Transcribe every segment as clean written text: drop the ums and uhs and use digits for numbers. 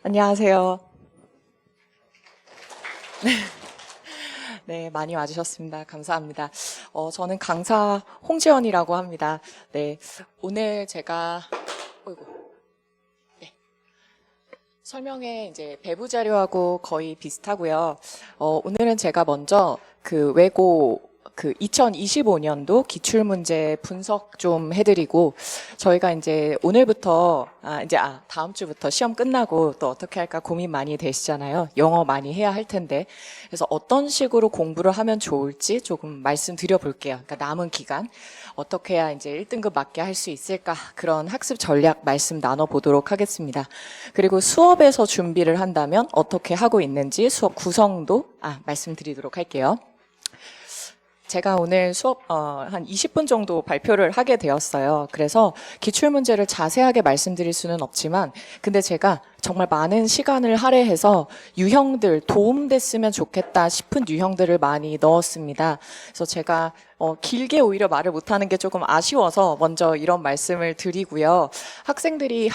안녕하세요. 네, 많이 와주셨습니다. 감사합니다. 저는 강사 홍지연이라고 합니다. 네, 오늘 제가, 어이구, 네, 설명회 이제 배부 자료하고 거의 비슷하고요. 오늘은 제가 먼저 그 외고 2025년도 기출문제 분석 좀 해드리고, 저희가 이제 오늘부터, 다음 주부터 시험 끝나고 또 어떻게 할까 고민 많이 되시잖아요. 영어 많이 해야 할 텐데. 그래서 어떤 식으로 공부를 하면 좋을지 조금 말씀드려 볼게요. 그러니까 남은 기간. 어떻게 해야 이제 1등급 맞게 할 수 있을까? 그런 학습 전략 말씀 나눠보도록 하겠습니다. 그리고 수업에서 준비를 한다면 어떻게 하고 있는지 수업 구성도 말씀드리도록 할게요. 제가 오늘 수업 한 20분 정도 발표를 하게 되었어요. 그래서 기출문제를 자세하게 말씀드릴 수는 없지만 근데 제가 정말 많은 시간을 할애해서 유형들 도움됐으면 좋겠다 싶은 유형들을 많이 넣었습니다. 그래서 제가 길게 오히려 말을 못하는 게 조금 아쉬워서 먼저 이런 말씀을 드리고요. 학생들이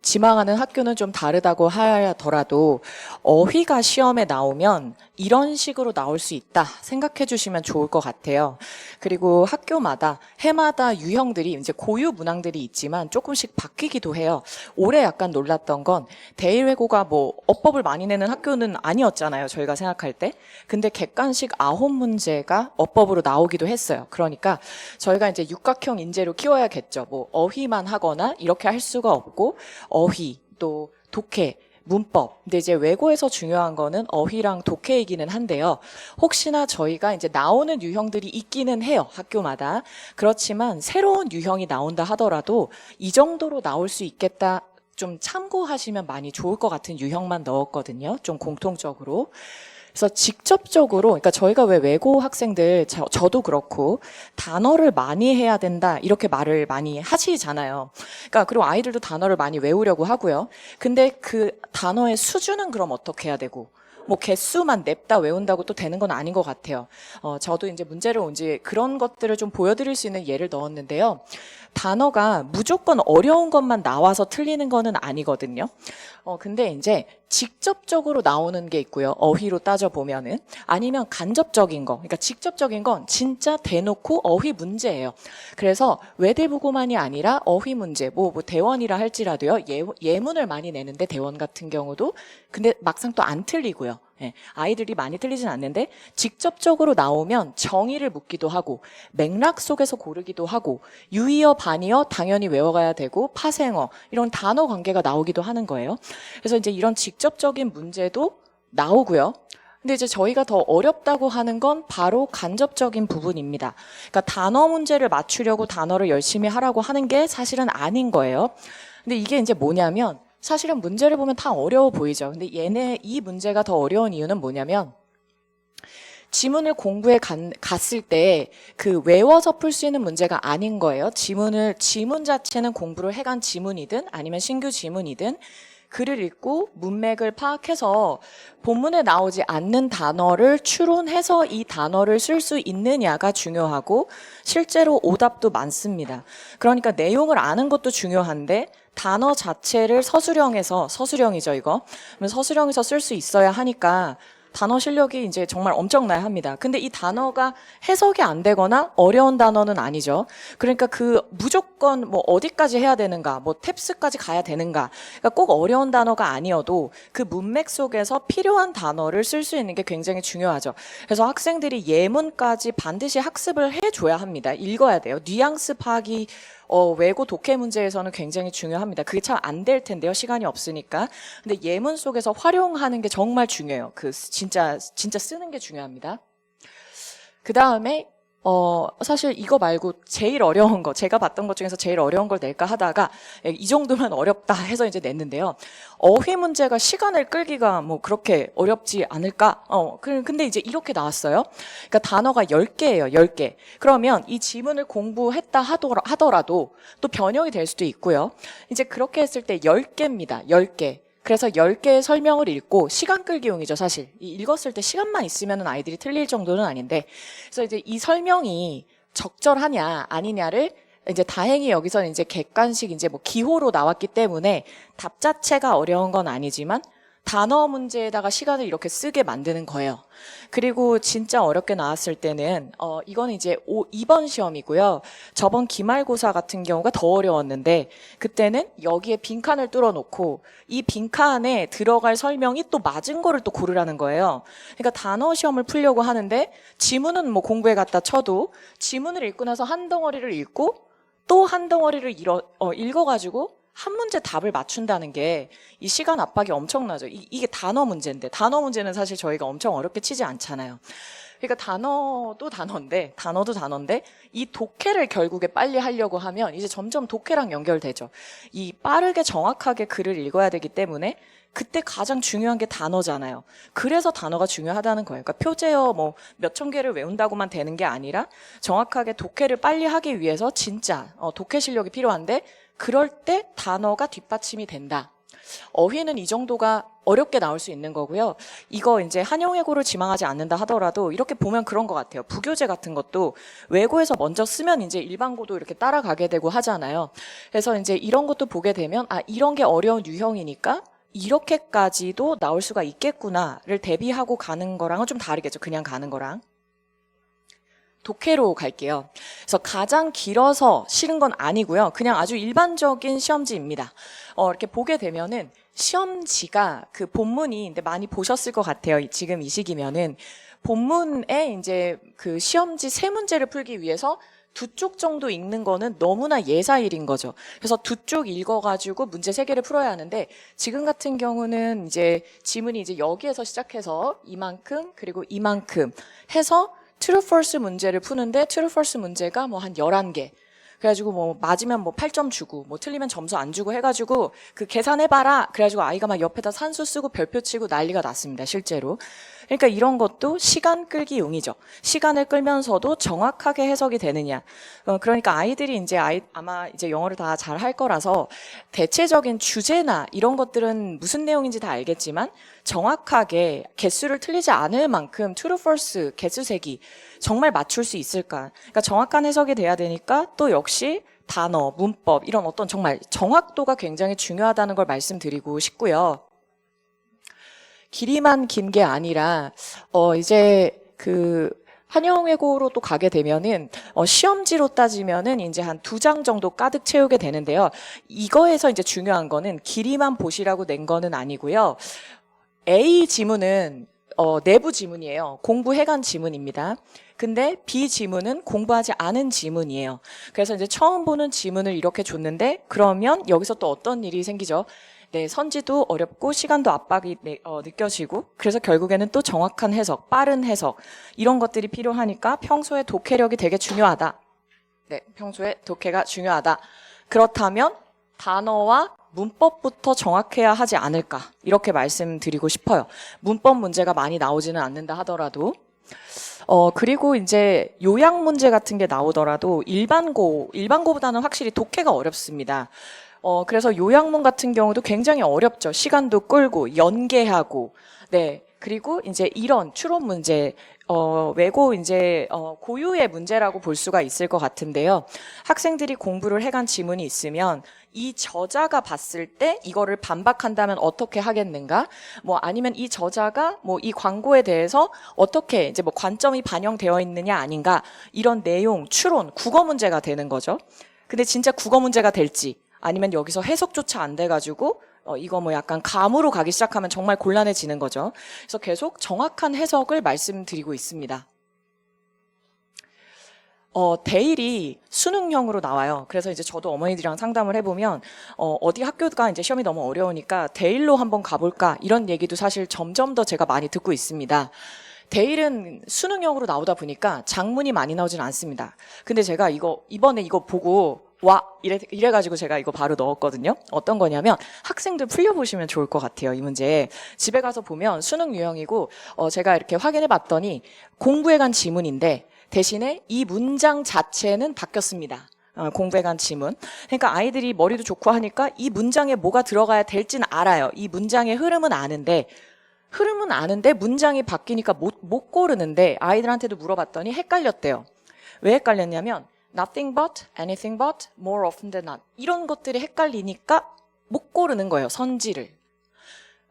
지망하는 학교는 좀 다르다고 하더라도 어휘가 시험에 나오면 이런 식으로 나올 수 있다 생각해 주시면 좋을 것 같아요. 그리고 학교마다 해마다 유형들이 이제 고유 문항들이 있지만 조금씩 바뀌기도 해요. 올해 약간 놀랐던 건 대일외고가 뭐 어법을 많이 내는 학교는 아니었잖아요. 저희가 생각할 때. 근데 객관식 9문제가 어법으로 나오기도 했어요. 그러니까 저희가 이제 육각형 인재로 키워야겠죠. 뭐 어휘만 하거나 이렇게 할 수가 없고 어휘 또 독해 문법. 근데 이제 외고에서 중요한 거는 어휘랑 독해이기는 한데요. 혹시나 저희가 이제 나오는 유형들이 있기는 해요. 학교마다. 그렇지만 새로운 유형이 나온다 하더라도 이 정도로 나올 수 있겠다. 좀 참고하시면 많이 좋을 것 같은 유형만 넣었거든요. 좀 공통적으로. 그래서 직접적으로, 그러니까 저희가 왜 외고 학생들, 저도 그렇고, 단어를 많이 해야 된다, 이렇게 말을 많이 하시잖아요. 그러니까, 그리고 아이들도 단어를 많이 외우려고 하고요. 근데 그 단어의 수준은 그럼 어떻게 해야 되고, 뭐 개수만 냅다 외운다고 또 되는 건 아닌 것 같아요. 저도 이제 문제를 온지 그런 것들을 좀 보여드릴 수 있는 예를 넣었는데요. 단어가 무조건 어려운 것만 나와서 틀리는 거는 아니거든요. 근데 이제 직접적으로 나오는 게 있고요. 어휘로 따져보면은. 아니면 간접적인 거. 그러니까 직접적인 건 진짜 대놓고 어휘 문제예요. 그래서 외대부고만이 아니라 어휘 문제, 뭐 대원이라 할지라도요. 예문을 많이 내는데 대원 같은 경우도. 근데 막상 또 안 틀리고요. 예, 아이들이 많이 틀리진 않는데 직접적으로 나오면 정의를 묻기도 하고 맥락 속에서 고르기도 하고 유의어, 반의어 당연히 외워가야 되고 파생어 이런 단어 관계가 나오기도 하는 거예요. 그래서 이제 이런 직접적인 문제도 나오고요. 근데 이제 저희가 더 어렵다고 하는 건 바로 간접적인 부분입니다. 그러니까 단어 문제를 맞추려고 단어를 열심히 하라고 하는 게 사실은 아닌 거예요. 근데 이게 이제 뭐냐면 사실은 문제를 보면 다 어려워 보이죠. 근데 이 문제가 더 어려운 이유는 뭐냐면 지문을 공부해 갔을 때 그 외워서 풀 수 있는 문제가 아닌 거예요. 지문 자체는 공부를 해간 지문이든 아니면 신규 지문이든 글을 읽고 문맥을 파악해서 본문에 나오지 않는 단어를 추론해서 이 단어를 쓸 수 있느냐가 중요하고 실제로 오답도 많습니다. 그러니까 내용을 아는 것도 중요한데 단어 자체를 서술형이죠, 이거. 서술형에서 쓸 수 있어야 하니까 단어 실력이 이제 정말 엄청나야 합니다. 근데 이 단어가 해석이 안 되거나 어려운 단어는 아니죠. 그러니까 무조건 뭐 어디까지 해야 되는가, 뭐 탭스까지 가야 되는가. 그러니까 꼭 어려운 단어가 아니어도 그 문맥 속에서 필요한 단어를 쓸 수 있는 게 굉장히 중요하죠. 그래서 학생들이 예문까지 반드시 학습을 해줘야 합니다. 읽어야 돼요. 뉘앙스 파악이 외고 독해 문제에서는 굉장히 중요합니다. 그게 참 안 될 텐데요. 시간이 없으니까. 근데 예문 속에서 활용하는 게 정말 중요해요. 진짜 쓰는 게 중요합니다. 그 다음에 사실 이거 말고 제일 어려운 거, 제가 봤던 것 중에서 제일 어려운 걸 낼까 하다가 이 정도면 어렵다 해서 이제 냈는데요. 어휘 문제가 시간을 끌기가 뭐 그렇게 어렵지 않을까? 근데 이제 이렇게 나왔어요. 그러니까 단어가 10개예요, 10개. 그러면 이 지문을 공부했다 하더라도 또 변형이 될 수도 있고요. 이제 그렇게 했을 때 10개입니다, 10개. 그래서 10개의 설명을 읽고 시간 끌기용이죠, 사실. 읽었을 때 시간만 있으면 아이들이 틀릴 정도는 아닌데. 그래서 이제 이 설명이 적절하냐, 아니냐를 이제 다행히 여기서는 이제 객관식 이제 뭐 기호로 나왔기 때문에 답 자체가 어려운 건 아니지만 단어 문제에다가 시간을 이렇게 쓰게 만드는 거예요. 그리고 진짜 어렵게 나왔을 때는 이거는 이제 2번 시험이고요. 저번 기말고사 같은 경우가 더 어려웠는데 그때는 여기에 빈칸을 뚫어놓고 이 빈칸에 들어갈 설명이 또 맞은 거를 또 고르라는 거예요. 그러니까 단어 시험을 풀려고 하는데 지문은 뭐 공부해 갔다 쳐도 지문을 읽고 나서 한 덩어리를 읽고 또 한 덩어리를 읽어가지고 한 문제 답을 맞춘다는 게 이 시간 압박이 엄청나죠. 이게 단어 문제인데 단어 문제는 사실 저희가 엄청 어렵게 치지 않잖아요. 그러니까 단어도 단어인데 이 독해를 결국에 빨리 하려고 하면 이제 점점 독해랑 연결되죠. 이 빠르게 정확하게 글을 읽어야 되기 때문에 그때 가장 중요한 게 단어잖아요. 그래서 단어가 중요하다는 거예요. 그러니까 표제어 뭐 몇천 개를 외운다고만 되는 게 아니라 정확하게 독해를 빨리 하기 위해서 진짜 독해 실력이 필요한데 그럴 때 단어가 뒷받침이 된다. 어휘는 이 정도가 어렵게 나올 수 있는 거고요. 이거 이제 한영외고를 지망하지 않는다 하더라도 이렇게 보면 그런 것 같아요. 부교재 같은 것도 외고에서 먼저 쓰면 이제 일반고도 이렇게 따라가게 되고 하잖아요. 그래서 이제 이런 것도 보게 되면 이런 게 어려운 유형이니까 이렇게까지도 나올 수가 있겠구나를 대비하고 가는 거랑은 좀 다르겠죠. 그냥 가는 거랑. 독해로 갈게요. 그래서 가장 길어서 싫은 건 아니고요. 그냥 아주 일반적인 시험지입니다. 이렇게 보게 되면은 시험지가 그 본문이 근데 많이 보셨을 것 같아요. 지금 이 시기면은 본문에 이제 그 시험지 3문제를 풀기 위해서 2쪽 정도 읽는 거는 너무나 예사일인 거죠. 그래서 2쪽 읽어가지고 문제 3개를 풀어야 하는데 지금 같은 경우는 이제 지문이 이제 여기에서 시작해서 이만큼 그리고 이만큼 해서 true false 문제를 푸는데 true false 문제가 뭐 한 11개. 그래가지고 뭐 맞으면 뭐 8점 주고 뭐 틀리면 점수 안 주고 해가지고 그 계산해봐라. 그래가지고 아이가 막 옆에다 산수 쓰고 별표 치고 난리가 났습니다. 실제로. 그러니까 이런 것도 시간 끌기용이죠. 시간을 끌면서도 정확하게 해석이 되느냐. 그러니까 아이들이 이제 아마 이제 영어를 다 잘 할 거라서 대체적인 주제나 이런 것들은 무슨 내용인지 다 알겠지만 정확하게 개수를 틀리지 않을 만큼 true, false 개수 세기 정말 맞출 수 있을까? 그러니까 정확한 해석이 돼야 되니까 또 역시 단어, 문법 이런 어떤 정말 정확도가 굉장히 중요하다는 걸 말씀드리고 싶고요. 길이만 긴 게 아니라 이제 그 한영외고로 또 가게 되면은 시험지로 따지면은 이제 한 2장 정도 가득 채우게 되는데요. 이거에서 이제 중요한 거는 길이만 보시라고 낸 거는 아니고요. A 지문은 내부 지문이에요. 공부해간 지문입니다. 근데 B 지문은 공부하지 않은 지문이에요. 그래서 이제 처음 보는 지문을 이렇게 줬는데 그러면 여기서 또 어떤 일이 생기죠? 네, 선지도 어렵고 시간도 압박이 느껴지고 그래서 결국에는 또 정확한 해석, 빠른 해석 이런 것들이 필요하니까 평소에 독해력이 되게 중요하다. 네, 평소에 독해가 중요하다. 그렇다면 단어와 문법부터 정확해야 하지 않을까 이렇게 말씀드리고 싶어요. 문법 문제가 많이 나오지는 않는다 하더라도 그리고 이제 요약 문제 같은 게 나오더라도 일반고보다는 확실히 독해가 어렵습니다. 그래서 요약문 같은 경우도 굉장히 어렵죠. 시간도 끌고 연계하고 네. 그리고 이제 이런 추론 문제 외고 이제 고유의 문제라고 볼 수가 있을 것 같은데요. 학생들이 공부를 해간 지문이 있으면 이 저자가 봤을 때 이거를 반박한다면 어떻게 하겠는가? 뭐 아니면 이 저자가 뭐 이 광고에 대해서 어떻게 이제 뭐 관점이 반영되어 있느냐 아닌가? 이런 내용, 추론, 국어 문제가 되는 거죠. 근데 진짜 국어 문제가 될지 아니면 여기서 해석조차 안 돼가지고 이거 뭐 약간 감으로 가기 시작하면 정말 곤란해지는 거죠. 그래서 계속 정확한 해석을 말씀드리고 있습니다. 대일이 수능형으로 나와요. 그래서 이제 저도 어머니들이랑 상담을 해보면 어디 학교가 이제 시험이 너무 어려우니까 대일로 한번 가볼까 이런 얘기도 사실 점점 더 제가 많이 듣고 있습니다. 대일은 수능형으로 나오다 보니까 장문이 많이 나오진 않습니다. 근데 제가 이번에 이거 보고 이래가지고 제가 이거 바로 넣었거든요. 어떤 거냐면 학생들 풀려보시면 좋을 것 같아요. 이 문제. 집에 가서 보면 수능 유형이고 제가 이렇게 확인해 봤더니 공부해간 지문인데 대신에 이 문장 자체는 바뀌었습니다. 공부해간 지문. 그러니까 아이들이 머리도 좋고 하니까 이 문장에 뭐가 들어가야 될지는 알아요. 이 문장의 흐름은 아는데 문장이 바뀌니까 못 고르는데 아이들한테도 물어봤더니 헷갈렸대요. 왜 헷갈렸냐면 nothing but, anything but, more often than not. 이런 것들이 헷갈리니까 못 고르는 거예요, 선지를.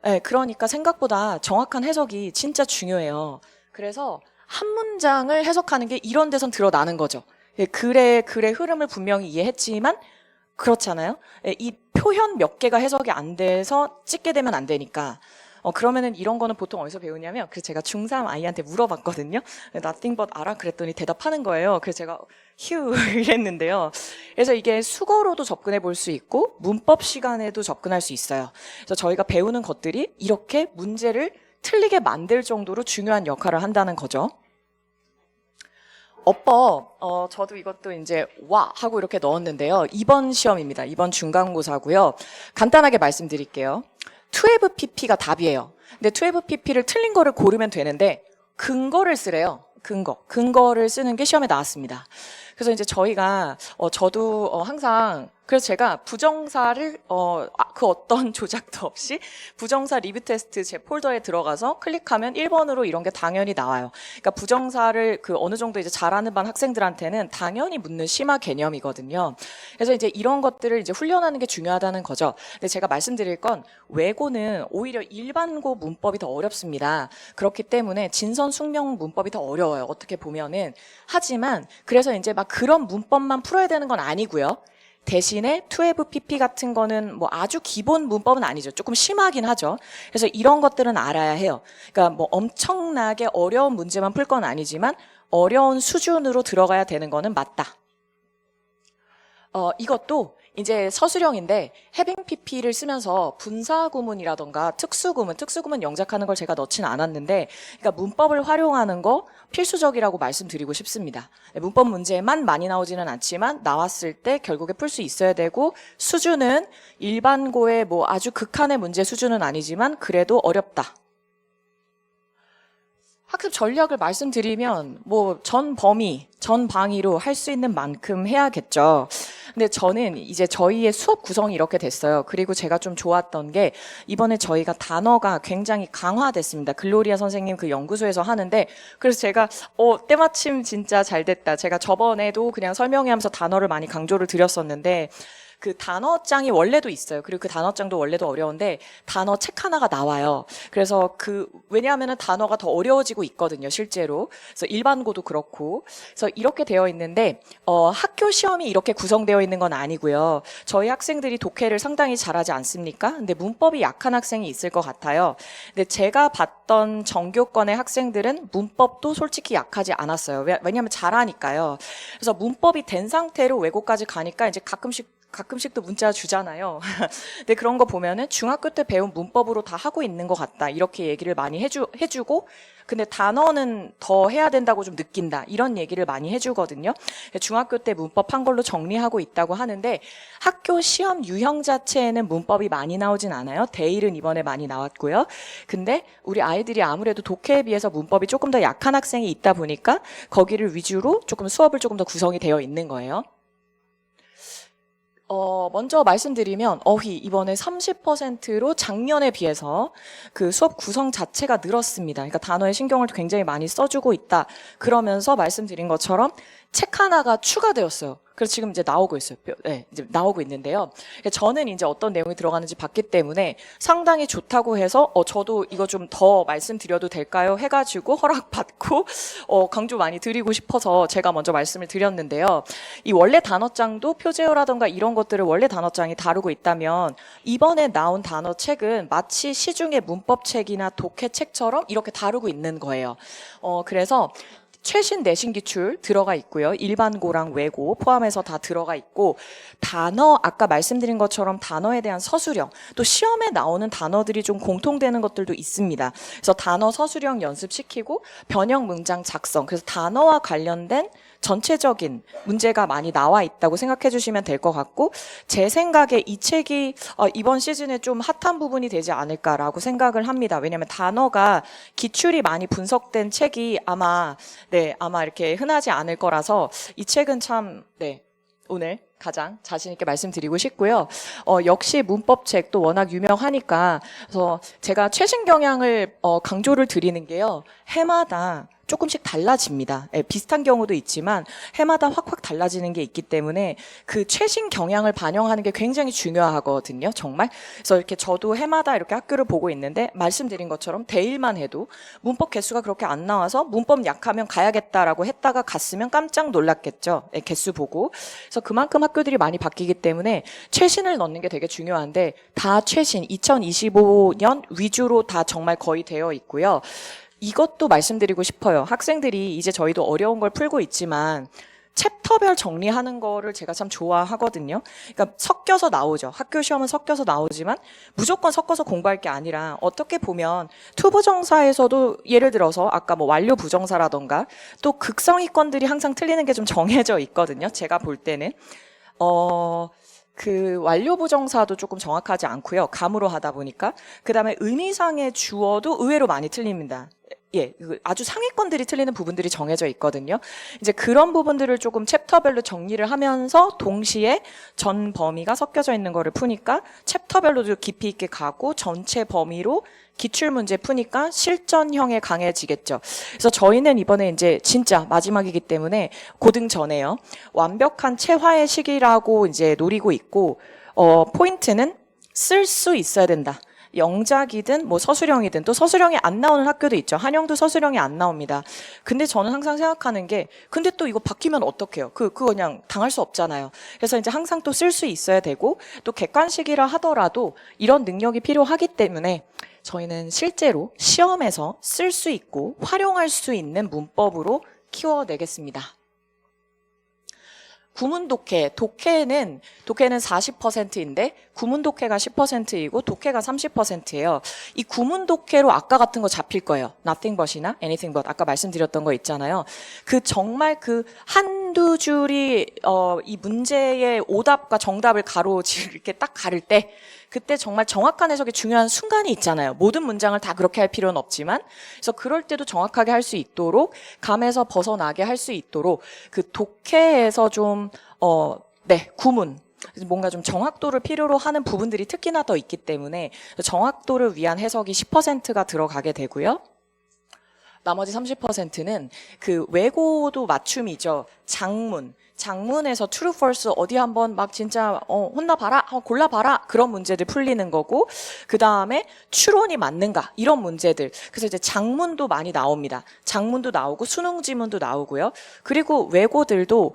네, 그러니까 생각보다 정확한 해석이 진짜 중요해요. 그래서 한 문장을 해석하는 게 이런 데선 드러나는 거죠. 글의 흐름을 분명히 이해했지만 그렇잖아요. 이 표현 몇 개가 해석이 안 돼서 찍게 되면 안 되니까. 그러면은 이런 거는 보통 어디서 배우냐면, 그래서 제가 중3 아이한테 물어봤거든요. nothing but 알아? 그랬더니 대답하는 거예요. 그래서 제가 휴 이랬는데요. 그래서 이게 수거로도 접근해 볼 수 있고 문법 시간에도 접근할 수 있어요. 그래서 저희가 배우는 것들이 이렇게 문제를 틀리게 만들 정도로 중요한 역할을 한다는 거죠. 어법, 저도 이것도 이제 와 하고 이렇게 넣었는데요. 이번 시험입니다. 이번 중간고사고요. 간단하게 말씀드릴게요. 12pp가 답이에요. 근데 12pp를 틀린 거를 고르면 되는데 근거를 쓰래요. 근거를 쓰는 게 시험에 나왔습니다. 그래서 이제 저희가 저도 항상 그래서 제가 부정사를 그 어떤 조작도 없이 부정사 리뷰 테스트 제 폴더에 들어가서 클릭하면 1번으로 이런 게 당연히 나와요. 그러니까 부정사를 그 어느 정도 이제 잘하는 반 학생들한테는 당연히 묻는 심화 개념이거든요. 그래서 이제 이런 것들을 이제 훈련하는 게 중요하다는 거죠. 근데 제가 말씀드릴 건 외고는 오히려 일반고 문법이 더 어렵습니다. 그렇기 때문에 진선 숙명 문법이 더 어려워요. 어떻게 보면은. 하지만 그래서 이제 막 그런 문법만 풀어야 되는 건 아니고요. 대신에 12pp 같은 거는 뭐 아주 기본 문법은 아니죠. 조금 심하긴 하죠. 그래서 이런 것들은 알아야 해요. 그러니까 뭐 엄청나게 어려운 문제만 풀 건 아니지만 어려운 수준으로 들어가야 되는 거는 맞다. 이것도 이제 서술형인데 해빙 pp를 쓰면서 분사구문이라던가 특수구문 영작하는 걸 제가 넣진 않았는데, 그러니까 문법을 활용하는 거 필수적이라고 말씀드리고 싶습니다. 문법 문제만 많이 나오지는 않지만 나왔을 때 결국에 풀 수 있어야 되고, 수준은 일반고의 뭐 아주 극한의 문제 수준은 아니지만 그래도 어렵다. 학습 전략을 말씀드리면 뭐 전 범위, 전 방위로 할 수 있는 만큼 해야겠죠. 근데 저는 이제 저희의 수업 구성이 이렇게 됐어요. 그리고 제가 좀 좋았던 게 이번에 저희가 단어가 굉장히 강화됐습니다. 글로리아 선생님 그 연구소에서 하는데, 그래서 제가 때마침 진짜 잘 됐다. 제가 저번에도 그냥 설명회하면서 단어를 많이 강조를 드렸었는데 그 단어장이 원래도 있어요. 그리고 그 단어장도 원래도 어려운데 단어 책 하나가 나와요. 그래서 왜냐하면 단어가 더 어려워지고 있거든요, 실제로. 그래서 일반고도 그렇고. 그래서 이렇게 되어 있는데 학교 시험이 이렇게 구성되어 있는 건 아니고요. 저희 학생들이 독해를 상당히 잘하지 않습니까? 근데 문법이 약한 학생이 있을 것 같아요. 근데 제가 봤던 전교권의 학생들은 문법도 솔직히 약하지 않았어요. 왜냐하면 잘하니까요. 그래서 문법이 된 상태로 외고까지 가니까 이제 가끔씩 또 문자 주잖아요. 근데 그런 거 보면은 중학교 때 배운 문법으로 다 하고 있는 것 같다. 이렇게 얘기를 많이 해주고, 근데 단어는 더 해야 된다고 좀 느낀다. 이런 얘기를 많이 해주거든요. 중학교 때 문법 한 걸로 정리하고 있다고 하는데 학교 시험 유형 자체에는 문법이 많이 나오진 않아요. 대일은 이번에 많이 나왔고요. 근데 우리 아이들이 아무래도 독해에 비해서 문법이 조금 더 약한 학생이 있다 보니까 거기를 위주로 조금 수업을 조금 더 구성이 되어 있는 거예요. 먼저 말씀드리면 어휘 이번에 30%로 작년에 비해서 그 수업 구성 자체가 늘었습니다. 그러니까 단어에 신경을 굉장히 많이 써주고 있다. 그러면서 말씀드린 것처럼 책 하나가 추가되었어요. 그래서 지금 이제 나오고 있어요. 네, 이제 나오고 있는데요. 저는 이제 어떤 내용이 들어가는지 봤기 때문에 상당히 좋다고 해서 저도 이거 좀 더 말씀드려도 될까요? 해가지고 허락받고 강조 많이 드리고 싶어서 제가 먼저 말씀을 드렸는데요. 이 원래 단어장도 표제어라던가 이런 것들을 원래 단어장이 다루고 있다면 이번에 나온 단어책은 마치 시중의 문법책이나 독해책처럼 이렇게 다루고 있는 거예요. 그래서 최신 내신 기출 들어가 있고요. 일반고랑 외고 포함해서 다 들어가 있고, 단어 아까 말씀드린 것처럼 단어에 대한 서술형, 또 시험에 나오는 단어들이 좀 공통되는 것들도 있습니다. 그래서 단어 서술형 연습시키고 변형 문장 작성, 그래서 단어와 관련된 전체적인 문제가 많이 나와 있다고 생각해 주시면 될 것 같고, 제 생각에 이 책이 이번 시즌에 좀 핫한 부분이 되지 않을까라고 생각을 합니다. 왜냐하면 단어가 기출이 많이 분석된 책이 아마 이렇게 흔하지 않을 거라서 이 책은 참 오늘 가장 자신 있게 말씀드리고 싶고요. 역시 문법책도 워낙 유명하니까 그래서 제가 최신 경향을 강조를 드리는 게요. 해마다 조금씩 달라집니다. 예, 비슷한 경우도 있지만 해마다 확확 달라지는 게 있기 때문에 그 최신 경향을 반영하는 게 굉장히 중요하거든요. 정말. 그래서 이렇게 저도 해마다 이렇게 학교를 보고 있는데 말씀드린 것처럼 대일만 해도 문법 개수가 그렇게 안 나와서 문법 약하면 가야겠다라고 했다가 갔으면 깜짝 놀랐겠죠. 예, 개수 보고. 그래서 그만큼 학교들이 많이 바뀌기 때문에 최신을 넣는 게 되게 중요한데 다 최신 2025년 위주로 다 정말 거의 되어 있고요. 이것도 말씀드리고 싶어요. 학생들이 이제 저희도 어려운 걸 풀고 있지만 챕터별 정리하는 거를 제가 참 좋아하거든요. 그러니까 섞여서 나오죠. 학교 시험은 섞여서 나오지만 무조건 섞어서 공부할 게 아니라 어떻게 보면 투부정사에서도 예를 들어서 아까 뭐 완료 부정사라던가 또 극성위권들이 항상 틀리는 게 좀 정해져 있거든요. 제가 볼 때는. 그 완료 부정사도 조금 정확하지 않고요. 감으로 하다 보니까. 그다음에 의미상의 주어도 의외로 많이 틀립니다. 예, 아주 상위권들이 틀리는 부분들이 정해져 있거든요. 이제 그런 부분들을 조금 챕터별로 정리를 하면서 동시에 전 범위가 섞여져 있는 거를 푸니까 챕터별로도 깊이 있게 가고 전체 범위로 기출문제 푸니까 실전형에 강해지겠죠. 그래서 저희는 이번에 이제 진짜 마지막이기 때문에 고등 전에요. 완벽한 체화의 시기라고 이제 노리고 있고, 포인트는 쓸 수 있어야 된다. 영작이든 뭐 서술형이든 또 서술형이 안 나오는 학교도 있죠. 한영도 서술형이 안 나옵니다. 근데 저는 항상 생각하는 게 근데 또 이거 바뀌면 어떡해요? 그거 그냥 당할 수 없잖아요. 그래서 이제 항상 또 쓸 수 있어야 되고 또 객관식이라 하더라도 이런 능력이 필요하기 때문에 저희는 실제로 시험에서 쓸 수 있고 활용할 수 있는 문법으로 키워내겠습니다. 구문독해, 독해는 40%인데 구문독해가 10%이고 독해가 30%예요. 이 구문독해로 아까 같은 거 잡힐 거예요. nothing but이나 anything but 아까 말씀드렸던 거 있잖아요. 그 정말 그 한두 줄이 이 문제의 오답과 정답을 이렇게 딱 가를 때 그때 정말 정확한 해석이 중요한 순간이 있잖아요. 모든 문장을 다 그렇게 할 필요는 없지만 그래서 그럴 때도 정확하게 할 수 있도록 감에서 벗어나게 할 수 있도록 그 독해에서 좀 구문 뭔가 좀 정확도를 필요로 하는 부분들이 특히나 더 있기 때문에 정확도를 위한 해석이 10%가 들어가게 되고요. 나머지 30%는 그 외고도 맞춤이죠. 장문에서 true, false 어디 한번 막 진짜 혼나봐라, 골라봐라 그런 문제들 풀리는 거고 그 다음에 추론이 맞는가 이런 문제들. 그래서 이제 장문도 많이 나옵니다. 장문도 나오고 수능 지문도 나오고요. 그리고 외고들도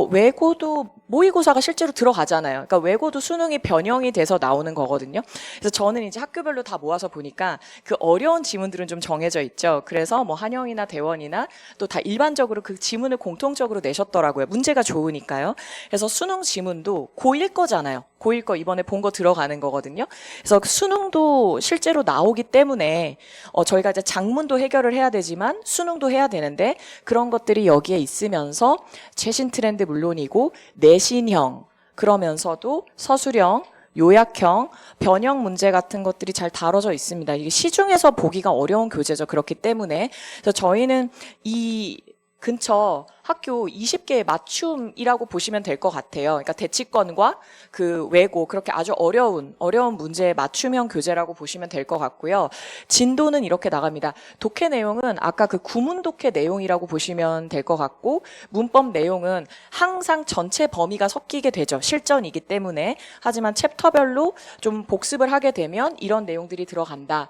외고도 모의고사가 실제로 들어가잖아요. 그러니까 외고도 수능이 변형이 돼서 나오는 거거든요. 그래서 저는 이제 학교별로 다 모아서 보니까 그 어려운 지문들은 좀 정해져 있죠. 그래서 뭐 한영이나 대원이나 또 다 일반적으로 그 지문을 공통적으로 내셨더라고요. 문제가 좋으니까요. 그래서 수능 지문도 고1 거잖아요. 고1 거 이번에 본 거 들어가는 거거든요. 그래서 수능도 실제로 나오기 때문에 저희가 이제 장문도 해결을 해야 되지만 수능도 해야 되는데 그런 것들이 여기에 있으면서 최신 트렌드 물론이고 내신형 그러면서도 서술형 요약형, 변형 문제 같은 것들이 잘 다뤄져 있습니다. 이게 시중에서 보기가 어려운 교재죠. 그렇기 때문에 그래서 저희는 이 근처 학교 20개의 맞춤이라고 보시면 될 것 같아요. 그러니까 대치권과 그 외고 그렇게 아주 어려운 문제의 맞춤형 교재라고 보시면 될 것 같고요. 진도는 이렇게 나갑니다. 독해 내용은 아까 그 구문 독해 내용이라고 보시면 될 것 같고 문법 내용은 항상 전체 범위가 섞이게 되죠. 실전이기 때문에. 하지만 챕터별로 좀 복습을 하게 되면 이런 내용들이 들어간다.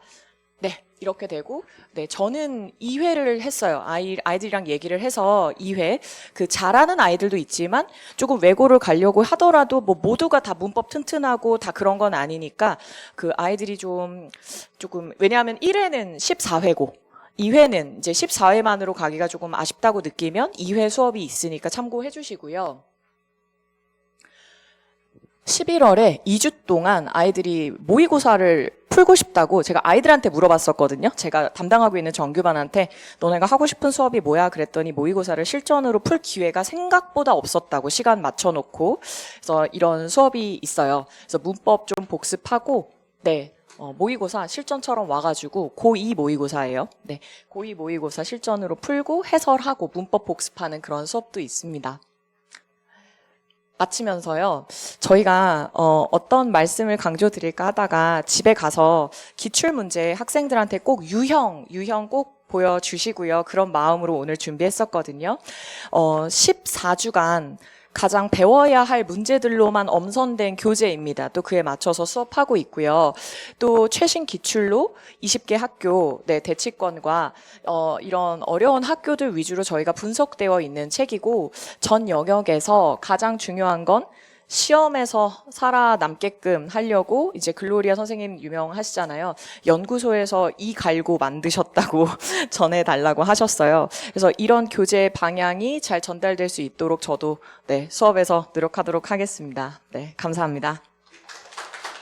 네, 이렇게 되고, 네, 저는 2회를 했어요. 아이들이랑 얘기를 해서 2회. 그 잘하는 아이들도 있지만 조금 외고를 가려고 하더라도 뭐 모두가 다 문법 튼튼하고 다 그런 건 아니니까 그 아이들이 조금, 왜냐하면 1회는 14회고, 2회는 이제 14회만으로 가기가 조금 아쉽다고 느끼면 2회 수업이 있으니까 참고해 주시고요. 11월에 2주 동안 아이들이 모의고사를 풀고 싶다고 제가 아이들한테 물어봤었거든요. 제가 담당하고 있는 정규반한테 너네가 하고 싶은 수업이 뭐야? 그랬더니 모의고사를 실전으로 풀 기회가 생각보다 없었다고 시간 맞춰놓고 그래서 이런 수업이 있어요. 그래서 문법 좀 복습하고 네. 모의고사 실전처럼 와가지고 고2 모의고사예요. 네. 고2 모의고사 실전으로 풀고 해설하고 문법 복습하는 그런 수업도 있습니다. 마치면서요. 저희가 어떤 말씀을 강조드릴까 하다가 집에 가서 기출문제 학생들한테 꼭 유형 꼭 보여주시고요. 그런 마음으로 오늘 준비했었거든요. 14주간 가장 배워야 할 문제들로만 엄선된 교재입니다. 또 그에 맞춰서 수업하고 있고요. 또 최신 기출로 20개 학교, 대치권과 이런 어려운 학교들 위주로 저희가 분석되어 있는 책이고, 전 영역에서 가장 중요한 건 시험에서 살아남게끔 하려고 이제 글로리아 선생님 유명하시잖아요. 연구소에서 이 갈고 만드셨다고 전해달라고 하셨어요. 그래서 이런 교재 방향이 잘 전달될 수 있도록 저도 수업에서 노력하도록 하겠습니다. 네, 감사합니다.